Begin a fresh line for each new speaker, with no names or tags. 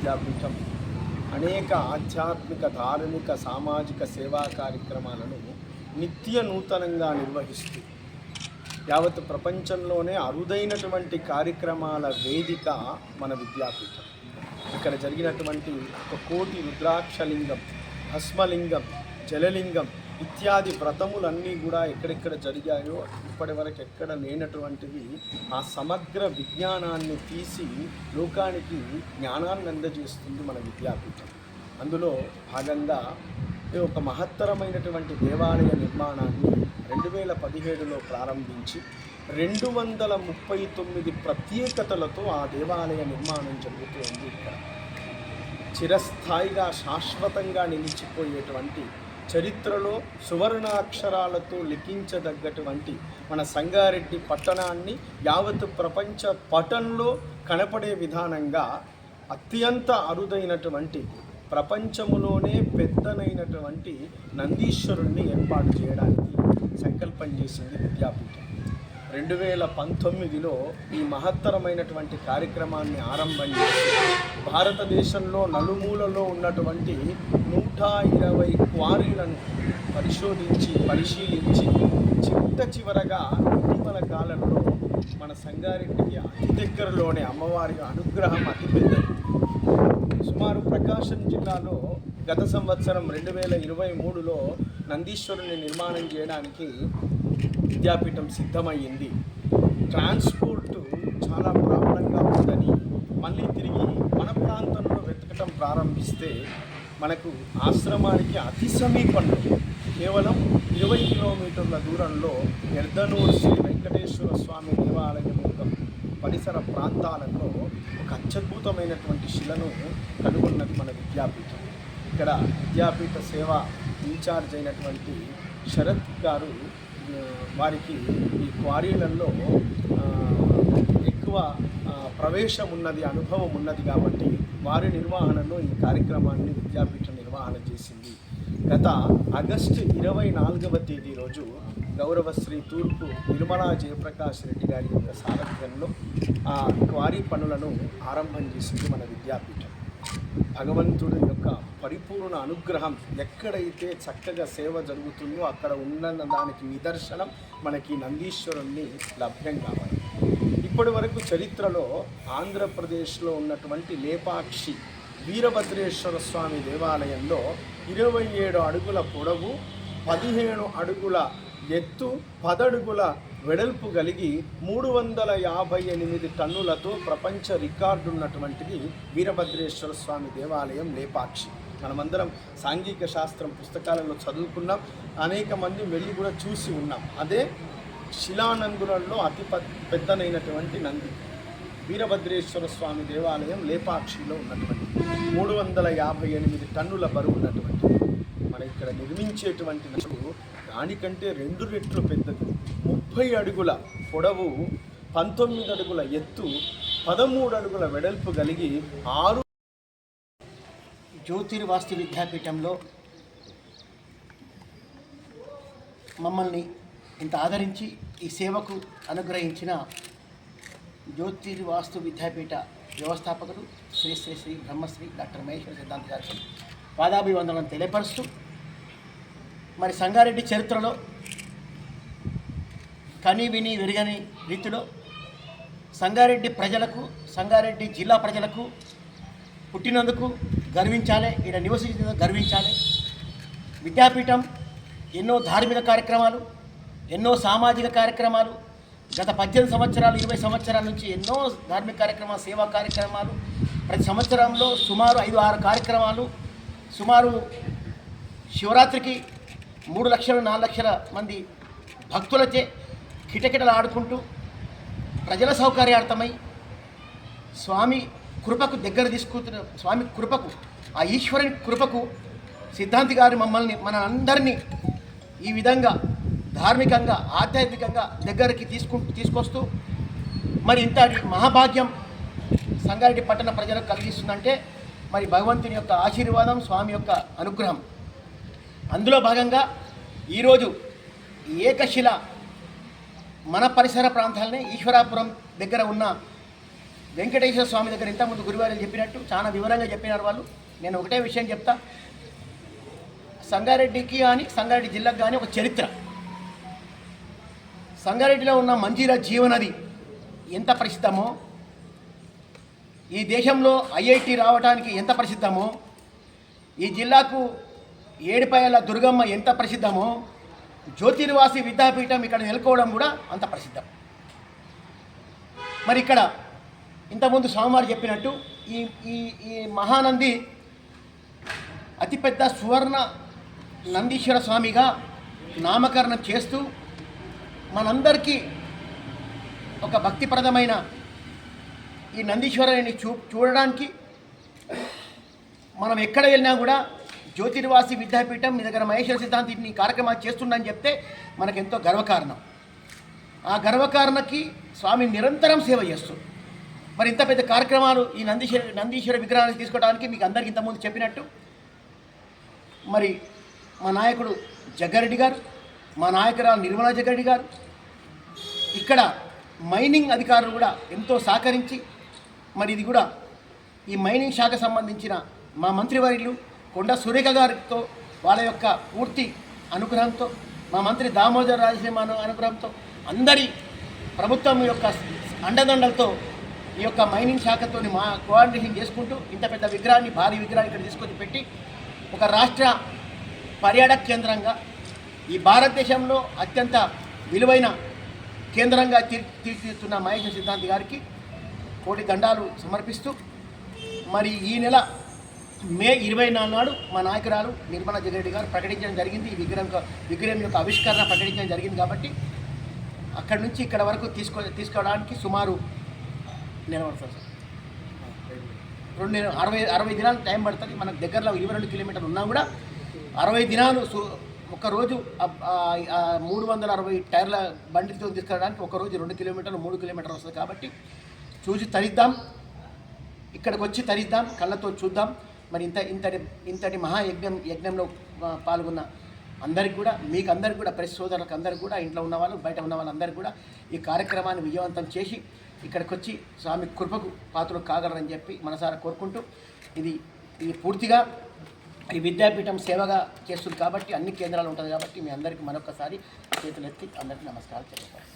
విద్యాపీఠం అనేక ఆధ్యాత్మిక, ధార్మిక, సామాజిక సేవా కార్యక్రమాలను నిత్య నూతనంగా నిర్వహిస్తూ యావత్ ప్రపంచంలోనే అరుదైనటువంటి కార్యక్రమాల వేదిక మన విద్యాపీఠం. ఇక్కడ జరిగినటువంటి 1 కోటి రుద్రాక్షలింగం, భస్మలింగం, జలలింగం ఇత్యాది వ్రతములన్నీ కూడా ఎక్కడెక్కడ జరిగాయో ఇప్పటి వరకు ఎక్కడ లేనటువంటివి ఆ సమగ్ర విజ్ఞానాన్ని తీసి లోకానికి జ్ఞానాన్ని అందజేస్తుంది మన విద్యాపీఠం. అందులో భాగంగా ఒక మహత్తరమైనటువంటి దేవాలయ నిర్మాణాన్ని 2017లో ప్రారంభించి 239 ప్రత్యేకతలతో ఆ దేవాలయ నిర్మాణం జరుగుతుంది. ఇక్కడ చిరస్థాయిగా శాశ్వతంగా నిలిచిపోయేటువంటి చరిత్రలో సువర్ణాక్షరాలతో లిఖించదగ్గటువంటి మన సంగారెడ్డి పట్టణాన్ని యావత్ ప్రపంచ పటంలో కనపడే విధానంగా అత్యంత అరుదైనటువంటి ప్రపంచములోనే పెద్దనైనటువంటి నందీశ్వరుణ్ణి ఏర్పాటు చేయడానికి సంకల్పం చేసింది విద్యాపీఠం. 2019లో ఈ మహత్తరమైనటువంటి కార్యక్రమాన్ని ఆరంభం చేసి భారతదేశంలో నలుమూలలో ఉన్నటువంటి 120 క్వారీలను పరిశీలించి చివరగా ఇటీవల కాలంలో మన సంగారెడ్డికి అతి దగ్గరలోనే అమ్మవారి అనుగ్రహం అతిపెద్దది. సుమారు ప్రకాశం జిల్లాలో గత సంవత్సరం 2023లో నందీశ్వరుని నిర్మాణం చేయడానికి విద్యాపీఠం సిద్ధమయ్యింది. ట్రాన్స్పోర్ట్ చాలా ప్రాబ్లంగా ఉందని మళ్ళీ తిరిగి మన ప్రాంతంలో వెతకటం ప్రారంభిస్తే మనకు ఆశ్రమానికి అతి సమీపంలో కేవలం 20 కిలోమీటర్ల దూరంలో ఎర్దనూరు శ్రీ వెంకటేశ్వర స్వామి దేవాలయం యొక్క పరిసర ప్రాంతాలలో ఒక అత్యద్భుతమైనటువంటి శిలను కనుగొన్నది మన విద్యాపీఠం. ఇక్కడ విద్యాపీఠ సేవ ఇన్ఛార్జ్ అయినటువంటి శరత్ గారు వారికి ఈ క్వారీలలో ఎక్కువ ప్రవేశం ఉన్నది, అనుభవం ఉన్నది కాబట్టి వారి నిర్వహణలో ఈ కార్యక్రమాన్ని విద్యాపీఠ నిర్వహణ చేసింది. గత ఆగస్టు 24వ తేదీ రోజు గౌరవశ్రీ తూర్పు నిర్మలా జయప్రకాష్ రెడ్డి గారి యొక్క సారథ్యంలో ఆ క్వారీ పనులను ఆరంభం చేసింది మన విద్యాపీఠం. భగవంతుడి యొక్క పరిపూర్ణ అనుగ్రహం ఎక్కడైతే చక్కగా సేవ జరుగుతుందో అక్కడ ఉన్న దానికి నిదర్శనం మనకి నందీశ్వరుణ్ణి లభ్యం కావాలి. ఇప్పటి వరకు చరిత్రలో ఆంధ్రప్రదేశ్లో ఉన్నటువంటి లేపాక్షి వీరభద్రేశ్వర స్వామి దేవాలయంలో 27 అడుగుల పొడవు, 15 అడుగుల ఎత్తు, 10 అడుగుల వెడల్పు కలిగి 358 టన్నులతో ప్రపంచ రికార్డు ఉన్నటువంటిది వీరభద్రేశ్వర స్వామి దేవాలయం లేపాక్షి. మనమందరం సాంఘిక శాస్త్రం పుస్తకాలలో చదువుకున్నాం, అనేక మంది వెళ్ళి కూడా చూసి ఉన్నాం. అదే శిలానందులలో అతి పెద్దనైనటువంటి నంది వీరభద్రేశ్వర స్వామి దేవాలయం లేపాక్షిలో ఉన్నటువంటి 358 టన్నుల బరువు ఉన్నటువంటి మన ఇక్కడ నిర్మించేటువంటి నదులు దానికంటే 2 రెట్లు పెద్దది, 30 అడుగుల పొడవు, 19 అడుగుల ఎత్తు, 13 అడుగుల వెడల్పు కలిగి 6
జ్యోతిర్వాస్తు విద్యాపీఠంలో మమ్మల్ని ఇంత ఆదరించి ఈ సేవకు అనుగ్రహించిన జ్యోతిర్వాస్తు విద్యాపీఠ వ్యవస్థాపకులు శ్రీ శ్రీ శ్రీ బ్రహ్మశ్రీ డాక్టర్ మహేశ్వర సిద్ధాంత గారికి పాదాభివందనలను తెలియపరుస్తూ, మరి సంగారెడ్డి చరిత్రలో కని విని విరగని రీతిలో సంగారెడ్డి ప్రజలకు, సంగారెడ్డి జిల్లా ప్రజలకు పుట్టినందుకు గర్వించాలి, ఇక్కడ నివసించినందుకు గర్వించాలి. విద్యాపీఠం ఎన్నో ధార్మిక కార్యక్రమాలు, ఎన్నో సామాజిక కార్యక్రమాలు, గత 18 సంవత్సరాలు 20 సంవత్సరాల నుంచి ఎన్నో ధార్మిక కార్యక్రమాలు, సేవా కార్యక్రమాలు, ప్రతి సంవత్సరంలో సుమారు 5-6 కార్యక్రమాలు, సుమారు శివరాత్రికి 3 లక్షలు 4 లక్షల మంది భక్తులచే కిటకిటలు ఆడుకుంటూ ప్రజల సౌకర్యార్థమై స్వామి కృపకు దగ్గర తీసుకుంటున్న, స్వామి కృపకు, ఆ ఈశ్వరుని కృపకు సిద్ధాంతి గారు మమ్మల్ని, మన అందరినీ ఈ విధంగా ధార్మికంగా, ఆధ్యాత్మికంగా దగ్గరికి తీసుకొస్తూ మరి ఇంత మహాభాగ్యం సంగారెడ్డి పట్టణ ప్రజలకు కలిగిస్తుందంటే మరి భగవంతుని యొక్క ఆశీర్వాదం, స్వామి యొక్క అనుగ్రహం. అందులో భాగంగా ఈరోజు ఏకశిల మన పరిసర ప్రాంతాలనే ఈశ్వరాపురం దగ్గర ఉన్న వెంకటేశ్వర స్వామి దగ్గర ఇంతకుముందు గురువారు చెప్పినట్టు చాలా వివరంగా చెప్పినారు వాళ్ళు. నేను ఒకటే విషయం చెప్తా, సంగారెడ్డికి కానీ సంగారెడ్డి జిల్లాకు కానీ ఒక చరిత్ర. సంగారెడ్డిలో ఉన్న మంజీరా జీవనది ఎంత ప్రసిద్ధమో, ఈ దేశంలో ఐఐటి రావడానికి ఎంత ప్రసిద్ధమో, ఈ జిల్లాకు ఏడుపాయల దుర్గమ్మ ఎంత ప్రసిద్ధమో, జ్యోతిర్వాసి విద్యాపీఠం ఇక్కడ నెలకోవడం కూడా అంత ప్రసిద్ధం. మరి ఇక్కడ ఇంతకుముందు స్వామివారు చెప్పినట్టు ఈ ఈ ఈ మహానంది అతిపెద్ద సువర్ణ నందీశ్వర స్వామిగా నామకరణం చేస్తూ మనందరికీ ఒక భక్తిప్రదమైన ఈ నందీశ్వరుని చూడడానికి మనం ఎక్కడ వెళ్ళినా కూడా జ్యోతిర్వాసి విద్యాపీఠం మీ దగ్గర మహేశ్వర సిద్ధాంతి ఈ కార్యక్రమాలు చేస్తుందని చెప్తే మనకెంతో గర్వకారణం. ఆ గర్వకారణకి స్వామి నిరంతరం సేవ చేస్తుంది. మరి ఇంత పెద్ద కార్యక్రమాలు ఈ నందీశ్వర విగ్రహాన్ని తీసుకోవడానికి మీకు అందరికీ ఇంతకుముందు చెప్పినట్టు మరి మా నాయకుడు జగ్గారెడ్డి గారు, మా నాయకురాలు నిర్మలా జగ్గారెడ్డి గారు, ఇక్కడ మైనింగ్ అధికారులు కూడా ఎంతో సహకరించి మరి ఇది కూడా ఈ మైనింగ్ శాఖ సంబంధించిన మా మంత్రివర్యులు కొండ సురేఖ గారితో వాళ్ళ యొక్క పూర్తి అనుగ్రహంతో, మా మంత్రి దామోదర్ రాజసింహ అనుగ్రహంతో, అందరి ప్రభుత్వం యొక్క అండదండలతో ఈ యొక్క మైనింగ్ శాఖతో మా కోఆర్డినేషన్ చేసుకుంటూ ఇంత పెద్ద విగ్రహాన్ని, భారీ విగ్రహాన్ని ఇక్కడ తీసుకొచ్చి పెట్టి ఒక రాష్ట్ర పర్యాటక కేంద్రంగా ఈ భారతదేశంలో అత్యంత విలువైన కేంద్రంగా తీర్చిదిద్దుతున్న మహేశ్వర సిద్ధాంతి గారికి కోటి దండాలు సమర్పిస్తూ మరి ఈ నెల మే 24 నాడు మా నాయకురాలు నిర్మలా జగ్గారెడ్డి గారు ప్రకటించడం జరిగింది. ఈ విగ్రహం యొక్క ఆవిష్కరణ ప్రకటించడం జరిగింది. కాబట్టి అక్కడి నుంచి ఇక్కడ వరకు తీసుకోవడానికి సుమారు నెల పడుతుంది సార్. 60 దినాలు టైం పడుతుంది. మనకు దగ్గరలో 22 కిలోమీటర్లు ఉన్నా కూడా 60 దినాలు ఒకరోజు 360 టైర్ల బండితో తీసుకెళ్ళడానికి ఒకరోజు 2 కిలోమీటర్లు 3 కిలోమీటర్లు వస్తుంది. కాబట్టి చూసి తరిద్దాం, ఇక్కడికి వచ్చి తరిద్దాం, కళ్ళతో చూద్దాం. మరి ఇంతటి యజ్ఞంలో పాల్గొన్న అందరికి కూడా, మీకు అందరికి కూడా, ప్రెస్ సోదరులకు అందరికి కూడా, ఇంట్లో ఉన్నవాళ్ళు బయట ఉన్న వాళ్ళందరికీ కూడా ఈ కార్యక్రమాన్ని విజయవంతం చేసి ఇక్కడికి వచ్చి స్వామి కృపకు పాత్రలు కాగలరని చెప్పి మనసారా కోరుకుంటూ ఇది పూర్తిగా ఈ విద్యాపీఠం సేవగా చేస్తుంది కాబట్టి అన్ని కేంద్రాలు ఉంటుంది కాబట్టి మీ అందరికీ మరొకసారి చేతులెత్తి అందరికీ నమస్కారం చెప్తాను.